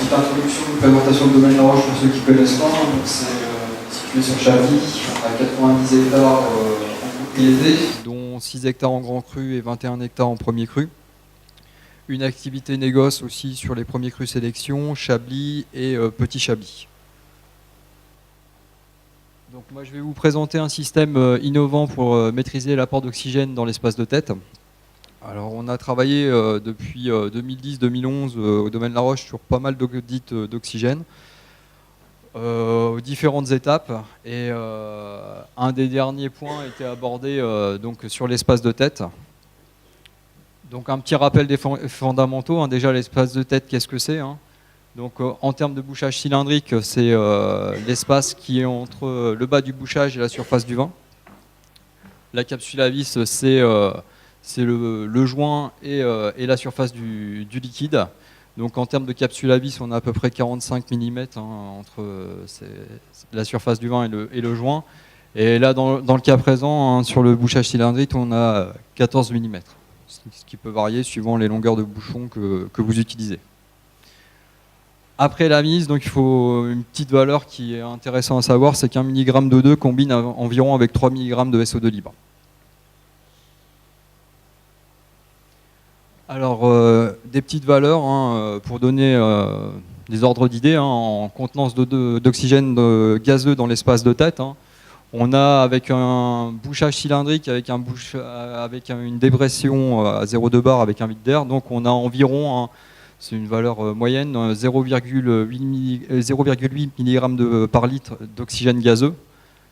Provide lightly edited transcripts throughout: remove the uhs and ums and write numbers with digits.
petite introduction, une présentation de Domaine La Roche pour ceux qui ne connaissent pas. C'est situé sur Chavy, à 90 hectares en propriété, dont 6 hectares en grand cru et 21 hectares en premier cru. Une activité négoce aussi sur les premiers crus sélection, Chablis et Petit Chablis. Donc moi je vais vous présenter un système innovant pour maîtriser l'apport d'oxygène dans l'espace de tête. Alors on a travaillé depuis 2010-2011 au Domaine La Roche sur pas mal d'audits d'oxygène aux différentes étapes, et un des derniers points était abordé donc sur l'espace de tête. Donc un petit rappel des fondamentaux, hein. Déjà l'espace de tête, qu'est-ce que c'est, hein? Donc en termes de bouchage cylindrique, c'est l'espace qui est entre le bas du bouchage et la surface du vin. La capsule à vis, c'est le joint et la surface du liquide. Donc en termes de capsule à vis, on a à peu près 45 mm entre la surface du vin et le joint. Et là, dans le cas présent, hein, sur le bouchage cylindrique, on a 14 mm, ce qui peut varier suivant les longueurs de bouchon que vous utilisez. Après la mise, donc il faut une petite valeur qui est intéressante à savoir, c'est qu'un milligramme d'O2 combine environ avec 3 mg de SO2 libre. Alors, des petites valeurs hein, pour donner des ordres d'idées, hein, en contenance d'oxygène gazeux dans l'espace de tête. Hein. On a avec un bouchage cylindrique, avec une dépression à 0,2 bar avec un vide d'air, donc on a environ, c'est une valeur moyenne, 0,8 mg par litre d'oxygène gazeux,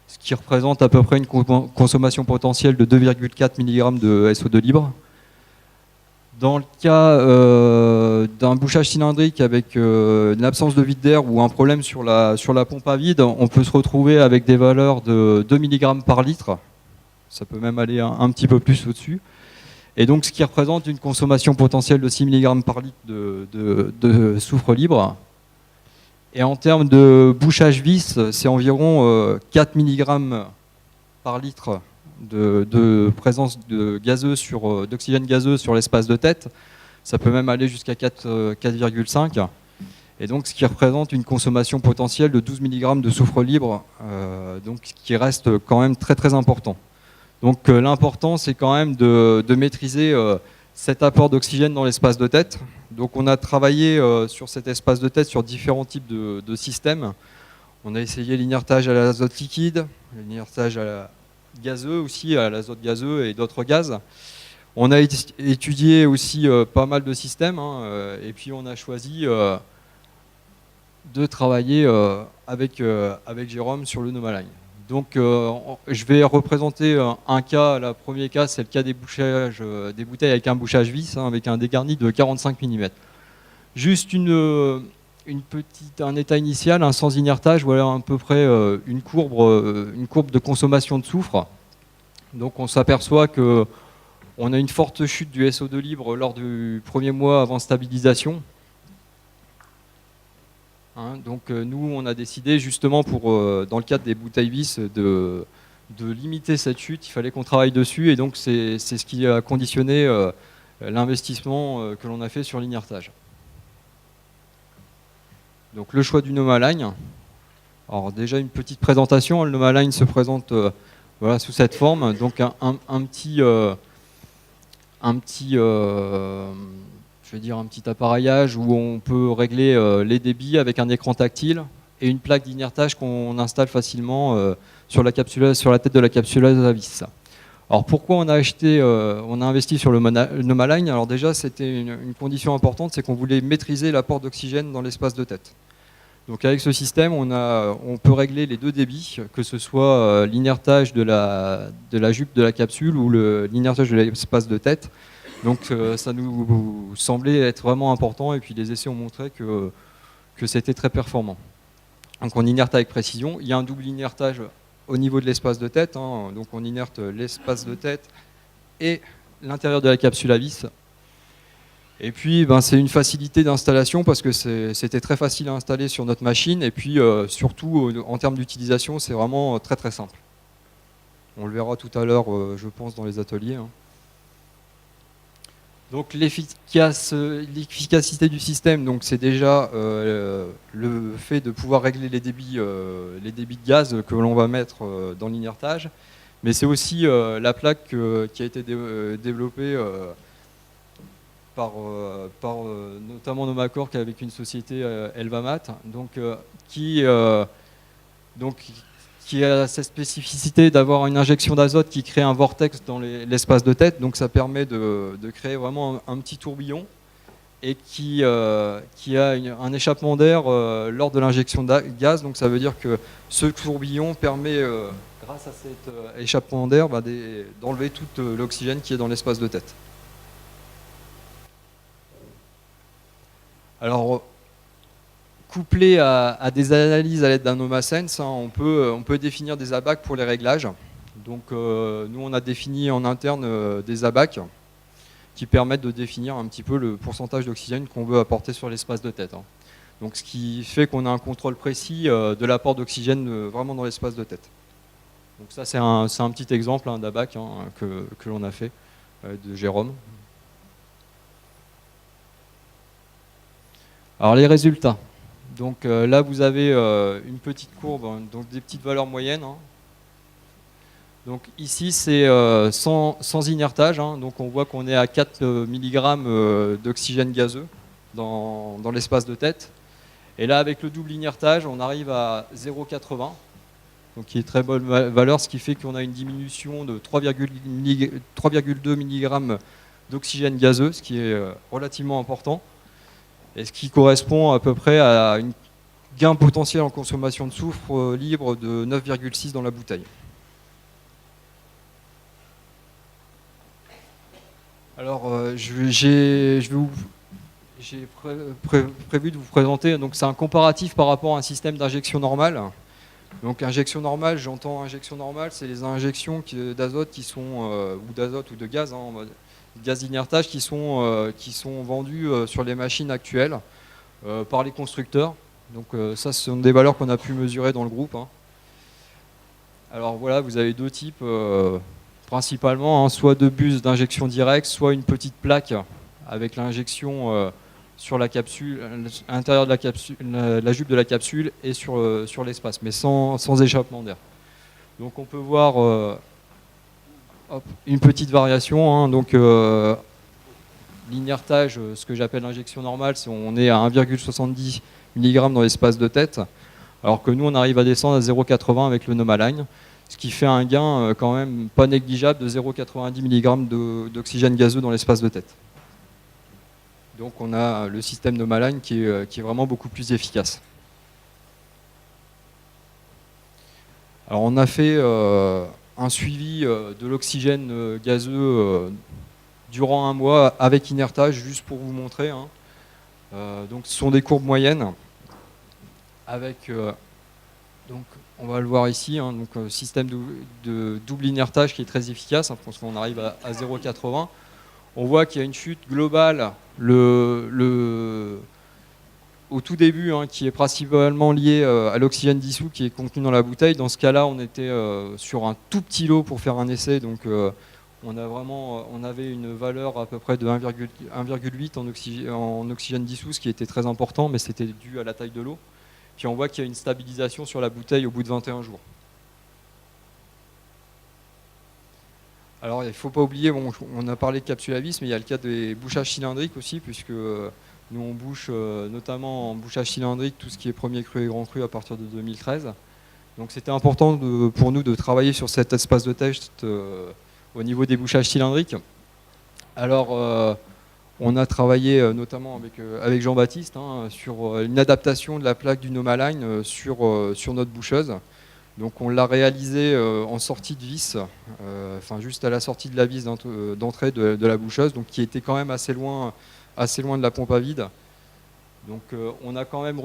ce qui représente à peu près une consommation potentielle de 2,4 mg de SO2 libre. Dans le cas d'un bouchage cylindrique avec une absence de vide d'air ou un problème sur la pompe à vide, on peut se retrouver avec des valeurs de 2 mg par litre. Ça peut même aller un petit peu plus au-dessus. Et donc ce qui représente une consommation potentielle de 6 mg par litre de soufre libre. Et en termes de bouchage vis, c'est environ 4 mg par litre de présence d'oxygène gazeux sur l'espace de tête. Ça peut même aller jusqu'à 4,5. Et donc ce qui représente une consommation potentielle de 12 mg de soufre libre, donc ce qui reste quand même très très important. Donc l'important c'est quand même de maîtriser cet apport d'oxygène dans l'espace de tête. Donc on a travaillé sur cet espace de tête sur différents types de systèmes. On a essayé l'inertage à l'azote liquide, l'inertage à gazeux aussi, à l'azote gazeux et d'autres gaz. On a étudié aussi pas mal de systèmes, hein, et puis on a choisi de travailler avec Jérôme sur le Nomaline. Donc je vais représenter un cas. Le premier cas, c'est le cas des bouteilles avec un bouchage vis, hein, avec un dégarni de 45 mm. Juste un état initial, sans inertage, voilà à peu près une courbe de consommation de soufre. Donc on s'aperçoit qu'on a une forte chute du SO2 libre lors du premier mois avant stabilisation. Hein, donc nous on a décidé justement dans le cadre des bouteilles vis de limiter cette chute. Il fallait qu'on travaille dessus, et donc c'est ce qui a conditionné l'investissement que l'on a fait sur l'inertage. Donc le choix du Nomaline. Alors déjà une petite présentation. Le Nomaline se présente voilà, sous cette forme. Donc un petit appareillage où on peut régler les débits avec un écran tactile et une plaque d'inertage qu'on installe facilement sur la tête de la capsuleuse à vis. Alors pourquoi on a investi sur le Nomaline? Alors déjà c'était une condition importante, c'est qu'on voulait maîtriser l'apport d'oxygène dans l'espace de tête. Donc avec ce système, on peut régler les deux débits, que ce soit l'inertage de la jupe de la capsule ou l'inertage de l'espace de tête. Donc ça nous semblait être vraiment important, et puis les essais ont montré que c'était très performant. Donc on inerte avec précision. Il y a un double inertage au niveau de l'espace de tête, hein. Donc on inerte l'espace de tête et l'intérieur de la capsule à vis. Et puis c'est une facilité d'installation parce que c'était très facile à installer sur notre machine, et puis surtout en termes d'utilisation c'est vraiment très très simple. On le verra tout à l'heure je pense dans les ateliers, hein. Donc l'efficacité du système, donc c'est déjà le fait de pouvoir régler les débits de gaz que l'on va mettre dans l'inertage, mais c'est aussi la plaque qui a été développée par notamment Nomacorp avec une société Elvamat, donc, qui a cette spécificité d'avoir une injection d'azote qui crée un vortex dans l'espace de tête, donc ça permet de créer vraiment un petit tourbillon et qui a un échappement d'air lors de l'injection de gaz, donc ça veut dire que ce tourbillon permet, grâce à cet échappement d'air, d'enlever tout l'oxygène qui est dans l'espace de tête. Alors, couplé à des analyses à l'aide d'un NomaSense, on peut définir des ABAC pour les réglages. Donc nous on a défini en interne des ABAC qui permettent de définir un petit peu le pourcentage d'oxygène qu'on veut apporter sur l'espace de tête. Donc ce qui fait qu'on a un contrôle précis de l'apport d'oxygène vraiment dans l'espace de tête. Donc ça c'est un petit exemple d'ABAC que l'on a fait de Jérôme. Alors les résultats. Donc là, vous avez une petite courbe, donc des petites valeurs moyennes. Donc ici, c'est sans inertage. Donc on voit qu'on est à 4 mg d'oxygène gazeux dans l'espace de tête. Et là, avec le double inertage, on arrive à 0,80. Donc qui est très bonne valeur, ce qui fait qu'on a une diminution de 3,2 mg d'oxygène gazeux, ce qui est relativement important. Et ce qui correspond à peu près à un gain potentiel en consommation de soufre libre de 9,6 dans la bouteille. Alors, j'ai prévu de vous présenter, donc c'est un comparatif par rapport à un système d'injection normale. Donc injection normale, j'entends injection normale, c'est les injections d'azote qui sont, ou d'azote ou de gaz, en mode gaz d'inertage qui sont vendus sur les machines actuelles par les constructeurs. Donc ça, ce sont des valeurs qu'on a pu mesurer dans le groupe. Alors voilà, vous avez deux types principalement, soit deux bus d'injection directe, soit une petite plaque avec l'injection sur la capsule, à l'intérieur de la capsule, la jupe de la capsule et sur l'espace, mais sans échappement d'air. Donc on peut voir une petite variation. Donc l'inertage, ce que j'appelle l'injection normale, on est à 1,70 mg dans l'espace de tête, alors que nous on arrive à descendre à 0,80 avec le NomaLine, ce qui fait un gain quand même pas négligeable de 0,90 mg d'oxygène gazeux dans l'espace de tête. Donc on a le système NomaLine qui est vraiment beaucoup plus efficace. Alors on a fait un suivi de l'oxygène gazeux durant un mois avec inertage, juste pour vous montrer. Donc ce sont des courbes moyennes avec, donc on va le voir ici, donc système de double inertage qui est très efficace, parce qu'on arrive à 0,80. On voit qu'il y a une chute globale au tout début, qui est principalement liée à l'oxygène dissous qui est contenu dans la bouteille. Dans ce cas-là, on était sur un tout petit lot pour faire un essai, donc on avait une valeur à peu près de 1,8 en oxygène dissous, ce qui était très important, mais c'était dû à la taille de l'eau. Puis on voit qu'il y a une stabilisation sur la bouteille au bout de 21 jours. Alors il ne faut pas oublier, on a parlé de capsule à vis, mais il y a le cas des bouchages cylindriques aussi, puisque nous on bouche notamment en bouchage cylindrique tout ce qui est premier cru et grand cru à partir de 2013. Donc c'était important pour nous de travailler sur cet espace de test au niveau des bouchages cylindriques. Alors on a travaillé notamment avec Jean-Baptiste sur une adaptation de la plaque du NomaLine sur notre boucheuse. Donc on l'a réalisé en sortie de vis, juste à la sortie de la vis d'entrée de la boucheuse, donc qui était quand même assez loin de la pompe à vide. Donc on a quand même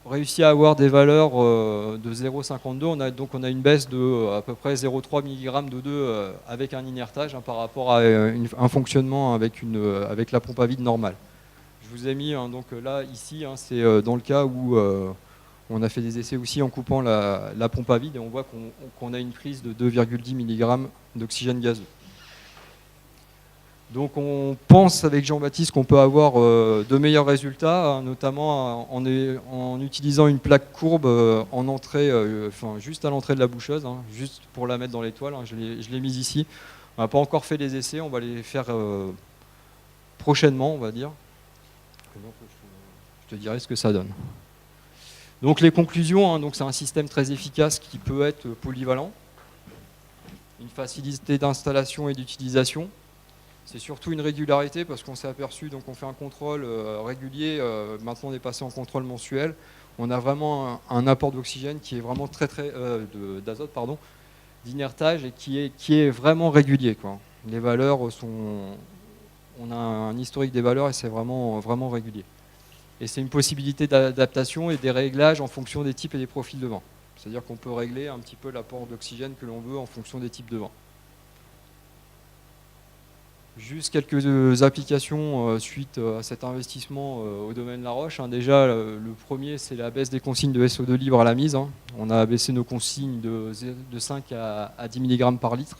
réussi à avoir des valeurs de 0,52. On a une baisse de à peu près 0,3 mg d'O2 avec un inertage par rapport à un fonctionnement avec la pompe à vide normale. Je vous ai mis donc là ici, c'est dans le cas où on a fait des essais aussi en coupant la pompe à vide et on voit qu'on a une prise de 2,10 mg d'oxygène gazeux. Donc on pense avec Jean-Baptiste qu'on peut avoir de meilleurs résultats, hein, notamment en utilisant une plaque courbe en entrée, juste à l'entrée de la boucheuse, hein, juste pour la mettre dans l'étoile. Hein, je l'ai mise ici. On n'a pas encore fait les essais, on va les faire prochainement, on va dire. Et donc, je te dirai ce que ça donne. Donc les conclusions, hein, donc c'est un système très efficace qui peut être polyvalent, une facilité d'installation et d'utilisation. C'est surtout une régularité parce qu'on s'est aperçu, donc on fait un contrôle régulier, maintenant on est passé en contrôle mensuel. On a vraiment un apport d'oxygène qui est vraiment d'azote, pardon, d'inertage et qui est vraiment régulier, quoi. Les valeurs sont, on a un historique des valeurs et c'est vraiment, vraiment régulier. Et c'est une possibilité d'adaptation et des réglages en fonction des types et des profils de vent. C'est-à-dire qu'on peut régler un petit peu l'apport d'oxygène que l'on veut en fonction des types de vent. Juste quelques applications suite à cet investissement au domaine La Roche. Hein. Déjà, le premier, c'est la baisse des consignes de SO2 libre à la mise. Hein. On a baissé nos consignes de 5 à 10 mg par litre.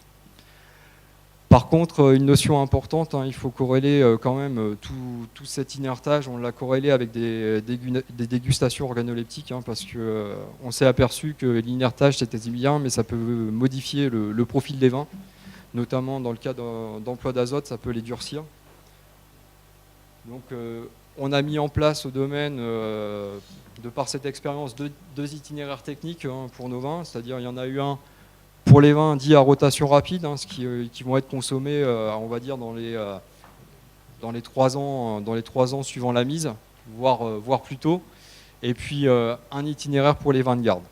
Par contre, une notion importante, hein, il faut corréler quand même tout cet inertage, on l'a corrélé avec des dégustations organoleptiques, hein, parce qu'on s'est aperçu que l'inertage c'était bien, mais ça peut modifier le profil des vins. Notamment dans le cas d'emploi d'azote, ça peut les durcir. Donc on a mis en place au domaine, de par cette expérience, deux itinéraires techniques hein, pour nos vins, c'est-à-dire il y en a eu un pour les vins dits à rotation rapide, hein, qui vont être consommés, on va dire, dans les 3 ans suivant la mise, voire plus tôt, et puis un itinéraire pour les vins de garde.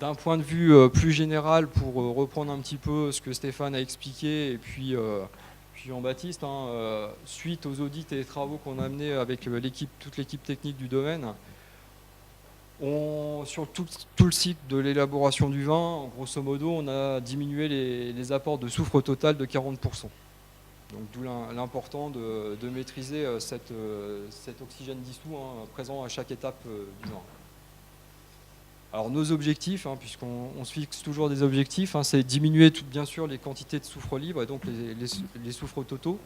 D'un point de vue plus général, pour reprendre un petit peu ce que Stéphane a expliqué, et puis Jean-Baptiste, hein, suite aux audits et les travaux qu'on a menés avec toute l'équipe technique du domaine, sur tout le cycle de l'élaboration du vin, grosso modo, on a diminué les apports de soufre total de 40%. Donc d'où l'important de maîtriser cet oxygène dissous hein, présent à chaque étape du vin. Alors nos objectifs, hein, puisqu'on se fixe toujours des objectifs, hein, c'est diminuer bien sûr les quantités de soufre libre et donc les soufres totaux.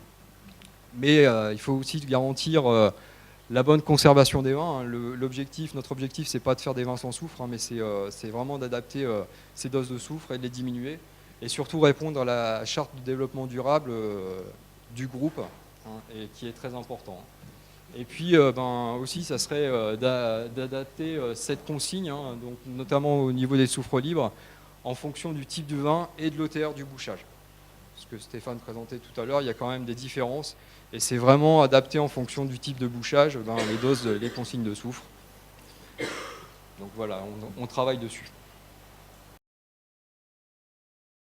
Mais il faut aussi garantir la bonne conservation des vins. Hein. Notre objectif, c'est pas de faire des vins sans soufre, hein, mais c'est vraiment d'adapter ces doses de soufre et de les diminuer. Et surtout répondre à la charte de développement durable du groupe, hein, et qui est très important. Et puis aussi, ça serait d'adapter cette consigne, hein, donc, notamment au niveau des soufres libres, en fonction du type de vin et de l'OTR du bouchage. Ce que Stéphane présentait tout à l'heure, il y a quand même des différences. Et c'est vraiment adapté en fonction du type de bouchage, les doses, les consignes de soufre. Donc voilà, on travaille dessus.